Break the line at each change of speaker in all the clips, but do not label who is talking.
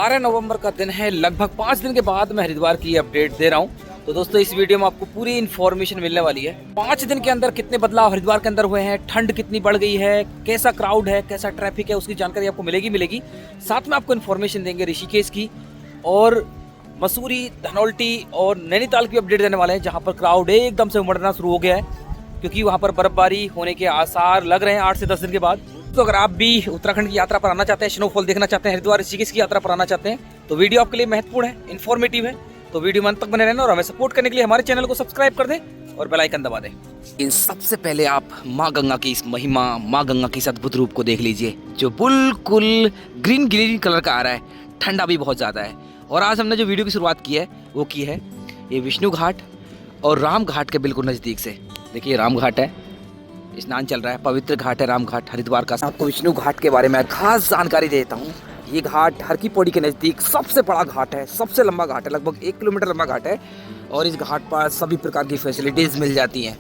12 नवंबर का दिन है। लगभग 5 दिन के बाद मैं हरिद्वार की अपडेट दे रहा हूँ। तो दोस्तों इस वीडियो में आपको पूरी इन्फॉर्मेशन मिलने वाली है। 5 दिन के अंदर कितने बदलाव हरिद्वार के अंदर हुए हैं, ठंड कितनी बढ़ गई है, कैसा क्राउड है, कैसा ट्रैफिक है, उसकी जानकारी आपको मिलेगी। साथ में आपको इन्फॉर्मेशन देंगे ऋषिकेश की और मसूरी, धनौल्टी और नैनीताल की अपडेट देने वाले हैं, जहाँ पर क्राउड एकदम से उमड़ना शुरू हो गया है क्योंकि वहाँ पर बर्फबारी होने के आसार लग रहे हैं 8 से 10 दिन के बाद। तो अगर आप भी उत्तराखंड की यात्रा पर आना चाहते हैं, स्नोफॉल देखना चाहते हैं, हरिद्वार ऋषिकेश की यात्रा पर आना चाहते हैं, तो वीडियो आपके लिए महत्वपूर्ण है, इन्फॉर्मेटिव है। तो वीडियो में अंत तक बने रहना और हमें सपोर्ट करने के लिए हमारे चैनल को सब्सक्राइब कर दें और बेल आइकन दबा दें। इन सबसे पहले आप माँ गंगा की इस महिमा, माँ गंगा के इस अद्भुत रूप को देख लीजिए, जो बिल्कुल ग्रीन कलर का आ रहा है। ठंडा भी बहुत ज़्यादा है। और आज हमने जो वीडियो की शुरुआत की है वो की है ये विष्णु घाट और राम घाट के बिल्कुल नज़दीक से। देखिए राम घाट है, स्नान चल रहा है, पवित्र घाट है राम घाट हरिद्वार का। आपको विष्णु घाट के बारे में खास जानकारी देता हूँ। ये घाट हर की पौड़ी के नज़दीक सबसे बड़ा घाट है, सबसे लंबा घाट है, लगभग 1 किलोमीटर लंबा घाट है। और इस घाट पर सभी प्रकार की फैसिलिटीज़ मिल जाती हैं,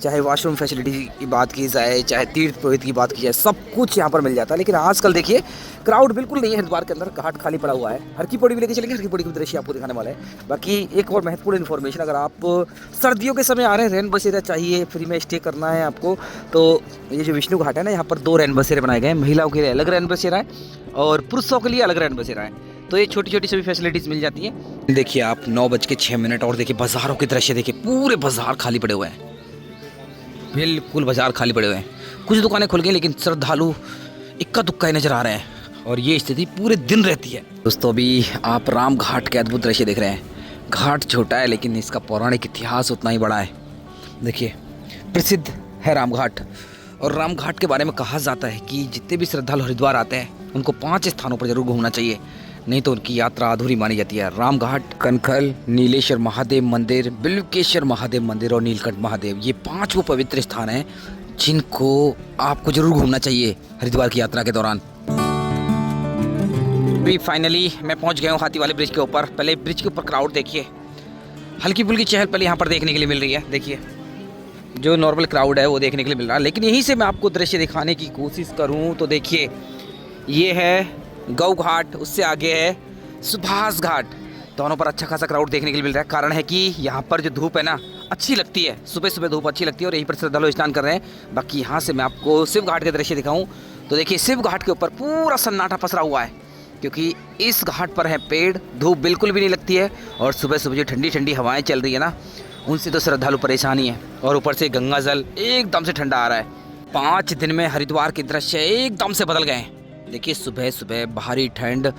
चाहे वॉशरूम फैसिलिटी की बात की जाए, चाहे तीर्थ पुरोहित की बात की जाए, सब कुछ यहाँ पर मिल जाता है। लेकिन आजकल देखिए क्राउड बिल्कुल नहीं है हरिद्वार के अंदर, घाट खाली पड़ा हुआ है। हर की पौड़ी भी लेके चलेंगे, हर की पौड़ी की दृश्य आपको दिखाने वाला है। बाकी एक और महत्वपूर्ण इन्फॉर्मेशन, अगर आप सर्दियों के समय आ रहे हैं, रैन बसेरा चाहिए, फ्री में स्टे करना है आपको, तो ये जो विष्णु घाट है ना, यहाँ पर 2 रैन बसेरे बनाए गए हैं। महिलाओं के लिए अलग रैन बसेरा है और पुरुषों के लिए अलग रैन बसेरा है। तो ये छोटी छोटी सभी फैसिलिटीज़ मिल जाती हैं। देखिए आप 9:06 और देखिए बाज़ारों के दृश्य देखिए, पूरे बाज़ार खाली पड़े हुए हैं, बिल्कुल बाजार खाली पड़े हुए हैं। कुछ दुकानें खुल गई लेकिन श्रद्धालु इक्का दुक्का ही नजर आ रहे हैं और ये स्थिति पूरे दिन रहती है। दोस्तों अभी आप राम घाट के अद्भुत दृश्य देख रहे हैं। घाट छोटा है लेकिन इसका पौराणिक इतिहास उतना ही बड़ा है। देखिए प्रसिद्ध है राम घाट। और राम घाट के बारे में कहा जाता है कि जितने भी श्रद्धालु हरिद्वार आते हैं उनको 5 स्थानों पर जरूर घूमना चाहिए, नहीं तो उनकी यात्रा अधूरी मानी जाती है। राम घाट, कनखल, नीलेश्वर महादेव मंदिर, बिल्वकेश्वर महादेव मंदिर और नीलकंठ महादेव, ये 5 वो पवित्र स्थान हैं जिनको आपको जरूर घूमना चाहिए हरिद्वार की यात्रा के दौरान। अभी फाइनली मैं पहुंच गया हूँ हाथी वाले ब्रिज के ऊपर। पहले ब्रिज के ऊपर क्राउड देखिए, हल्की फुल्की चहल पहले यहाँ पर देखने के लिए मिल रही है। देखिए जो नॉर्मल क्राउड है वो देखने के लिए मिल रहा है। लेकिन यहीं से मैं आपको दृश्य दिखाने की कोशिश करूँ तो देखिए ये है गौ घाट, उससे आगे है सुभाष घाट। दोनों पर अच्छा खासा क्राउड देखने के लिए मिल रहा है। कारण है कि यहाँ पर जो धूप है ना अच्छी लगती है, सुबह सुबह धूप अच्छी लगती है और यहीं पर श्रद्धालु स्नान कर रहे हैं। बाकी यहाँ से मैं आपको शिव घाट के दृश्य दिखाऊं तो देखिए शिव घाट के ऊपर पूरा सन्नाटा पसरा हुआ है क्योंकि इस घाट पर है पेड़, धूप बिल्कुल भी नहीं लगती है और सुबह सुबह जो ठंडी ठंडी हवाएँ चल रही है ना, उनसे तो श्रद्धालु परेशानी है। और ऊपर से गंगा जल एकदम से ठंडा आ रहा है। 5 दिन में हरिद्वार के दृश्य एकदम से बदल गए हैं। देखिए सुबह सुबह भारी ठंड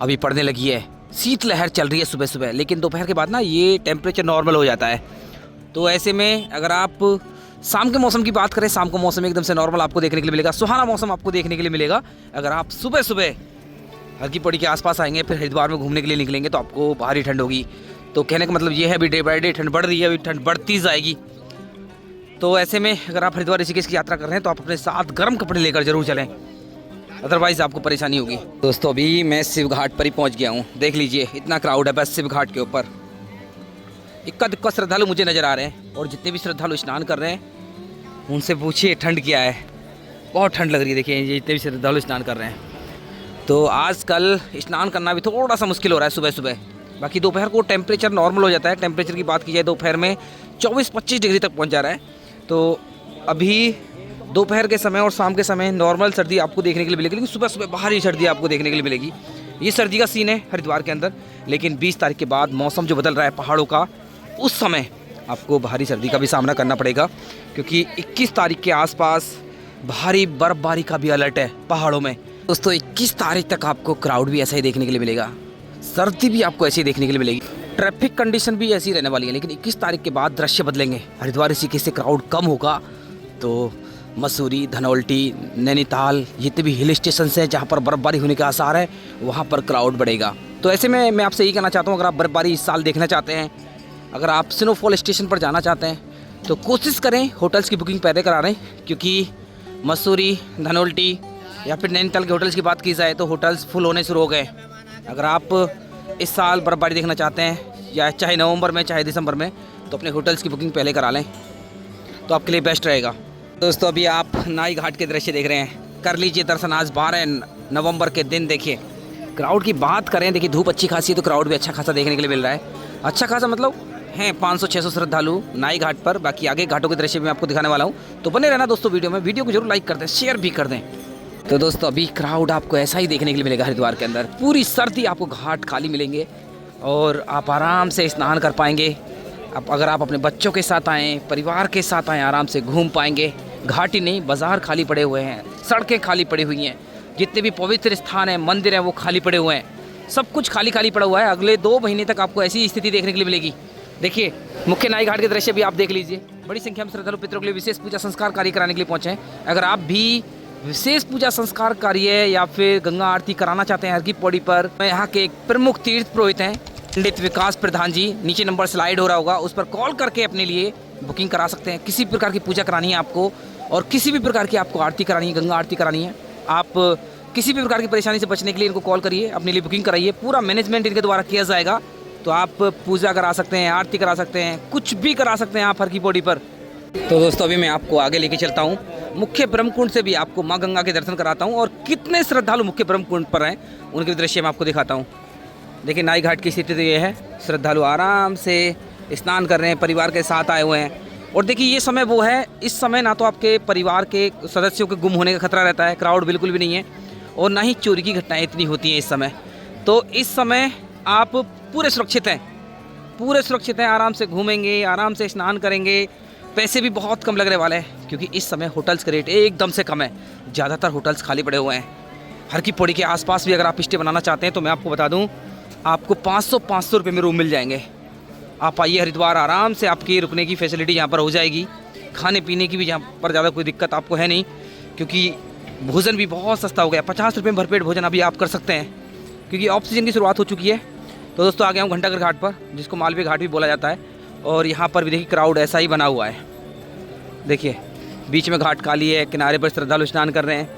अभी पड़ने लगी है, शीतलहर चल रही है सुबह सुबह, लेकिन दोपहर के बाद ना ये टेम्परेचर नॉर्मल हो जाता है। तो ऐसे में अगर आप शाम के मौसम की बात करें, शाम को मौसम एकदम से नॉर्मल आपको देखने के लिए मिलेगा, सुहाना मौसम आपको देखने के लिए मिलेगा। अगर आप सुबह सुबह हल्की पौड़ी के आसपास आएंगे, फिर हरिद्वार में घूमने के लिए निकलेंगे तो आपको भारी ठंड होगी। तो कहने का मतलब ये है अभी डे बाई डे ठंड बढ़ रही है, अभी ठंड बढ़ती जाएगी। तो ऐसे में अगर आप हरिद्वार ऋषिकेश की यात्रा कर रहे हैं तो आप अपने साथ गर्म कपड़े लेकर जरूर चलें, अदरवाइज आपको परेशानी होगी। दोस्तों अभी मैं शिव घाट पर ही पहुंच गया हूं। देख लीजिए इतना क्राउड है बस शिव घाट के ऊपर। इक्का दुक्का श्रद्धालु मुझे नज़र आ रहे हैं और जितने भी श्रद्धालु स्नान कर रहे हैं उनसे पूछिए ठंड क्या है। बहुत ठंड लग रही है। देखिए ये जितने भी श्रद्धालु स्नान कर रहे हैं, तो आजकल स्नान करना भी थोड़ा सा मुश्किल हो रहा है सुबह सुबह। बाकी दोपहर को टेम्परेचर नॉर्मल हो जाता है। टेम्परेचर की बात की जाए दोपहर में 24-25 डिग्री तक पहुँच जा रहा है। तो अभी दोपहर के समय और शाम के समय नॉर्मल सर्दी आपको देखने के लिए मिलेगी, लेकिन सुबह सुबह भारी सर्दी आपको देखने के लिए मिलेगी। ये सर्दी का सीन है हरिद्वार के अंदर। लेकिन 20 तारीख के बाद मौसम जो बदल रहा है पहाड़ों का, उस समय आपको भारी सर्दी का भी सामना करना पड़ेगा क्योंकि 21 तारीख के आसपास भारी बर्फबारी का भी अलर्ट है पहाड़ों में। दोस्तों 21 तारीख तक आपको क्राउड भी ऐसा ही देखने के लिए मिलेगा, सर्दी भी आपको ऐसी देखने के लिए मिलेगी, ट्रैफिक कंडीशन भी ऐसी रहने वाली है। लेकिन 21 तारीख के बाद दृश्य बदलेंगे। हरिद्वार ऋषिकेश से क्राउड कम होगा तो मसूरी, धनौल्टी, नैनीताल, जितने भी हिल स्टेशन हैं जहाँ पर बर्फबारी होने के आसार है वहाँ पर क्राउड बढ़ेगा। तो ऐसे में मैं आपसे यही कहना चाहता हूँ, अगर आप बर्फबारी इस साल देखना चाहते हैं, अगर आप स्नोफॉल स्टेशन पर जाना चाहते हैं तो कोशिश करें होटल्स की बुकिंग पहले करा लें क्योंकि मसूरी, धनौल्टी या फिर नैनीताल के होटल्स की बात की जाए तो होटल्स फुल होने शुरू हो गए। अगर आप इस साल बर्फबारी देखना चाहते हैं या चाहे नवंबर में चाहे दिसंबर में, तो अपने होटल्स की बुकिंग पहले करा लें तो आपके लिए बेस्ट रहेगा। दोस्तों अभी आप नाई घाट के दृश्य देख रहे हैं, कर लीजिए दर्शन। आज 12 नवंबर के दिन देखिए क्राउड की बात करें, देखिए धूप अच्छी खासी है तो क्राउड भी अच्छा खासा देखने के लिए मिल रहा है। अच्छा खासा मतलब हैं 500-600 श्रद्धालु नाई घाट पर। बाकी आगे घाटों के दृश्य भी मैं आपको दिखाने वाला हूँ, तो बने रहना दोस्तों वीडियो में। वीडियो को जरूर लाइक कर दें, शेयर भी कर दें। तो दोस्तों अभी क्राउड आपको ऐसा ही देखने के लिए मिलेगा हरिद्वार के अंदर। पूरी सर्दी आपको घाट खाली मिलेंगे और आप आराम से स्नान कर पाएंगे। अगर आप अपने बच्चों के साथ आएँ, परिवार के साथ आएँ, आराम से घूम पाएंगे। घाट ही नहीं, बाज़ार खाली पड़े हुए हैं, सड़कें खाली पड़ी हुई हैं, जितने भी पवित्र स्थान हैं, मंदिर हैं, वो खाली पड़े हुए हैं। सब कुछ खाली खाली पड़ा हुआ है। अगले 2 महीने तक आपको ऐसी स्थिति देखने के लिए मिलेगी। देखिए मुख्य नाई घाट के दृश्य भी आप देख लीजिए। बड़ी संख्या में श्रद्धालु पितरों के लिए विशेष पूजा संस्कार कार्य कराने के लिए पहुँचे हैं। अगर आप भी विशेष पूजा संस्कार कार्य या फिर गंगा आरती कराना चाहते हैं हर की पौड़ी पर, यहाँ के एक प्रमुख तीर्थ पुरोहित हैं पंडित विकास प्रधान जी, नीचे नंबर स्लाइड हो रहा होगा, उस पर कॉल करके अपने लिए बुकिंग करा सकते हैं। किसी प्रकार की पूजा करानी है आपको और किसी भी प्रकार की आपको आरती करानी है, गंगा आरती करानी है, आप किसी भी प्रकार की परेशानी से बचने के लिए इनको कॉल करिए, अपने लिए बुकिंग कराइए। पूरा मैनेजमेंट इनके द्वारा किया जाएगा। तो आप पूजा करा सकते हैं, आरती करा सकते हैं, कुछ भी करा सकते हैं आप हर की पौड़ी पर। तो दोस्तों अभी मैं आपको आगे लेके चलता हूँ, मुख्य ब्रह्मकुंड से भी आपको माँ गंगा के दर्शन कराता हूँ और कितने श्रद्धालु मुख्य ब्रह्मकुंड पर हैं उनके दृश्य मैं आपको दिखाता हूँ। देखिए नाई घाट की स्थिति तो ये है, श्रद्धालु आराम से स्नान कर रहे हैं, परिवार के साथ आए हुए हैं। और देखिए ये समय वो है, इस समय ना तो आपके परिवार के सदस्यों के गुम होने का खतरा रहता है, क्राउड बिल्कुल भी नहीं है, और ना ही चोरी की घटनाएं इतनी होती हैं इस समय। तो इस समय आप पूरे सुरक्षित हैं, आराम से घूमेंगे, आराम से स्नान करेंगे। पैसे भी बहुत कम लगने वाले हैं क्योंकि इस समय होटल्स का रेट एकदम से कम है। ज़्यादातर होटल्स खाली पड़े हुए हैं। हर की पौड़ी के आसपास भी अगर आप स्टे बनाना चाहते हैं तो मैं आपको बता दूं, आपको 500 रुपये में रूम मिल जाएंगे। आप आइए हरिद्वार, आराम से आपकी रुकने की फैसिलिटी यहाँ पर हो जाएगी। खाने पीने की भी यहाँ पर ज़्यादा कोई दिक्कत आपको है नहीं, क्योंकि भोजन भी बहुत सस्ता हो गया। 50 रुपये में भरपेट भोजन अभी आप कर सकते हैं क्योंकि ऑफ सीजन की शुरुआत हो चुकी है। तो दोस्तों आ गया हूँ घंटाघर घाट पर, जिसको मालवीय घाट भी बोला जाता है। और यहाँ पर भी देखिए क्राउड ऐसा ही बना हुआ है। देखिए बीच में घाट खाली है, किनारे पर श्रद्धालु स्नान कर रहे हैं।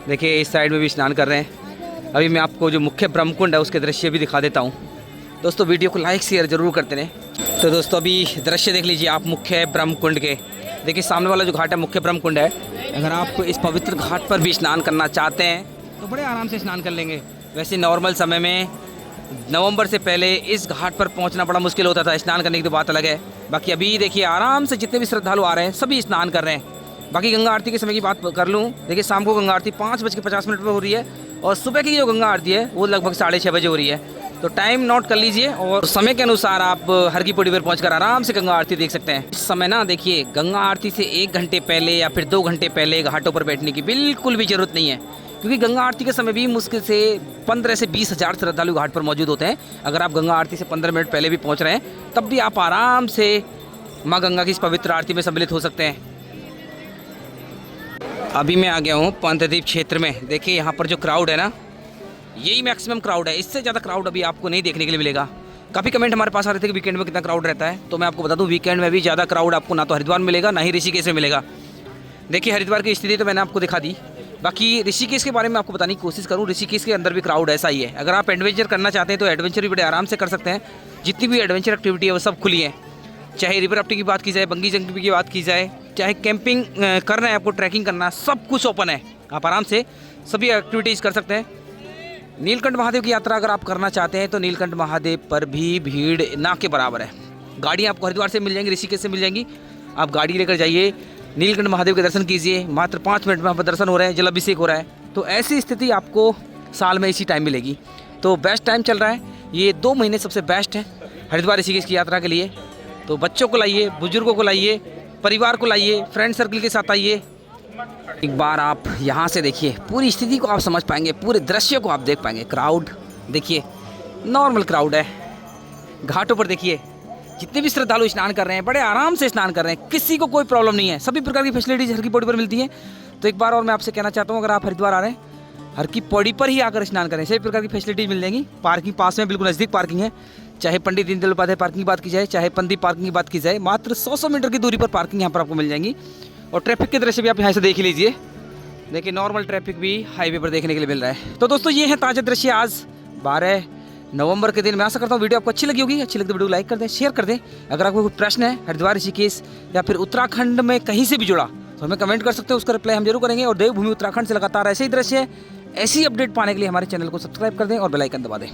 देखिए इस साइड में भी स्नान कर रहे हैं। अभी मैं आपको जो मुख्य ब्रह्मकुंड है उसके दृश्य भी दिखा देता हूँ। दोस्तों वीडियो को लाइक शेयर जरूर करते रहें। तो दोस्तों अभी दृश्य देख लीजिए आप मुख्य ब्रह्मकुंड के। देखिए सामने वाला जो घाट है मुख्य ब्रह्मकुंड है। अगर आप इस पवित्र घाट पर भी स्नान करना चाहते हैं तो बड़े आराम से स्नान कर लेंगे। वैसे नॉर्मल समय में नवंबर से पहले इस घाट पर पहुंचना बड़ा मुश्किल होता था, स्नान करने की तो बात अलग है। बाकी अभी देखिए आराम से जितने भी श्रद्धालु आ रहे हैं सभी स्नान कर रहे हैं। बाकी गंगा आरती के समय की बात कर लूँ, देखिए शाम को गंगा आरती 5:50 पर हो रही है और सुबह की जो गंगा आरती है वो लगभग 6:30 बजे हो रही है। तो टाइम नोट कर लीजिए और समय के अनुसार आप हर की पौड़ी पर पहुंचकर आराम से गंगा आरती देख सकते हैं। इस समय ना देखिए गंगा आरती से 1 घंटे पहले या फिर 2 घंटे पहले घाटों पर बैठने की बिल्कुल भी ज़रूरत नहीं है, क्योंकि गंगा आरती के समय भी मुश्किल से 15 से 20 हज़ार श्रद्धालु घाट पर मौजूद होते हैं। अगर आप गंगा आरती से 15 मिनट पहले भी पहुंच रहे हैं तब भी आप आराम से माँ गंगा की इस पवित्र आरती में सम्मिलित हो सकते हैं। अभी मैं आ गया हूँ पंतद्वीप क्षेत्र में। देखिए यहाँ पर जो क्राउड है ना, यही मैक्सिमम क्राउड है, इससे ज़्यादा क्राउड अभी आपको नहीं देखने के लिए मिलेगा। काफ़ी कमेंट हमारे पास आ रहे थे कि वीकेंड में कितना क्राउड रहता है, तो मैं आपको बता दूं वीकेंड में भी ज़्यादा क्राउड आपको ना तो हरिद्वार मिलेगा ना ही ऋषिकेश में मिलेगा। देखिए हरिद्वार की स्थिति तो मैंने आपको दिखा दी, बाकी ऋषिकेश के बारे में आपको बताने की कोशिश करूँ। ऋषिकेश के अंदर भी क्राउड ऐसा ही है। अगर आप एडवेंचर करना चाहते हैं तो एडवेंचर भी बड़े आराम से कर सकते हैं। जितनी भी एडवेंचर एक्टिविटी है वो सब खुली है, चाहे रिवर राफ्टिंग की बात की जाए, बंगी जंपिंग की बात की जाए, चाहे कैंपिंग कर रहे हैं, आपको ट्रैकिंग करना, सब कुछ ओपन है। आप आराम से सभी एक्टिविटीज़ कर सकते हैं। नीलकंठ महादेव की यात्रा अगर आप करना चाहते हैं तो नीलकंठ महादेव पर भी भीड़ ना के बराबर है। गाड़ियाँ आपको हरिद्वार से मिल जाएंगी, ऋषिकेश से मिल जाएंगी। आप गाड़ी लेकर जाइए, नीलकंठ महादेव के दर्शन कीजिए। मात्र 5 मिनट में वहाँ पर दर्शन हो रहे हैं, जलाभिषेक हो रहा है। तो ऐसी स्थिति आपको साल में इसी टाइम मिलेगी। तो बेस्ट टाइम चल रहा है, ये 2 महीने सबसे बेस्ट है हरिद्वार ऋषिकेश की यात्रा के लिए। तो बच्चों को लाइए, बुजुर्गों को लाइए, परिवार को लाइए, फ्रेंड सर्कल के साथ आइए। एक बार आप यहाँ से देखिए, पूरी स्थिति को आप समझ पाएंगे, पूरे दृश्य को आप देख पाएंगे। क्राउड देखिए, नॉर्मल क्राउड है। घाटों पर देखिए जितने भी श्रद्धालु स्नान कर रहे हैं बड़े आराम से स्नान कर रहे हैं, किसी को कोई प्रॉब्लम नहीं है। सभी प्रकार की फैसिलिटीज हर की पौड़ी पर मिलती हैं। तो एक बार और मैं आपसे कहना चाहता हूँ, अगर आप हरिद्वार आ रहे हैं हर की पौड़ी पर ही आकर स्नान करें। सभी प्रकार की फैसिलिटीज मिल जाएंगी। पार्किंग पास में बिल्कुल नज़दीक पार्किंग है, चाहे पंडित दीनदयाल उपाध्याय पार्किंग की बात की जाए, चाहे पंडित पार्किंग की बात की जाए, मात्र 100 मीटर की दूरी पर पार्किंग यहाँ पर आपको मिल जाएंगी। और ट्रैफिक के दृश्य भी आप यहाँ से देख लीजिए। देखिए नॉर्मल ट्रैफिक भी हाईवे पर देखने के लिए मिल रहा है। तो दोस्तों ये है ताज़ा दृश्य आज 12 नवंबर के दिन। मैं आशा करता हूँ वीडियो आपको अच्छी लगी होगी। अच्छी लगी तो वीडियो लाइक कर दें, शेयर कर दें। अगर आपको कोई प्रश्न है हरिद्वार ऋषिकेश या फिर उत्तराखंड में कहीं से भी जुड़ा तो हमें कमेंट कर सकते हैं, उसका रिप्लाई हम जरूर करेंगे। और देवभूमि उत्तराखंड से लगातार ऐसे ही दृश्य, ऐसी अपडेट पाने के लिए हमारे चैनल को सब्सक्राइब कर दें और बेल आइकन दबा दें।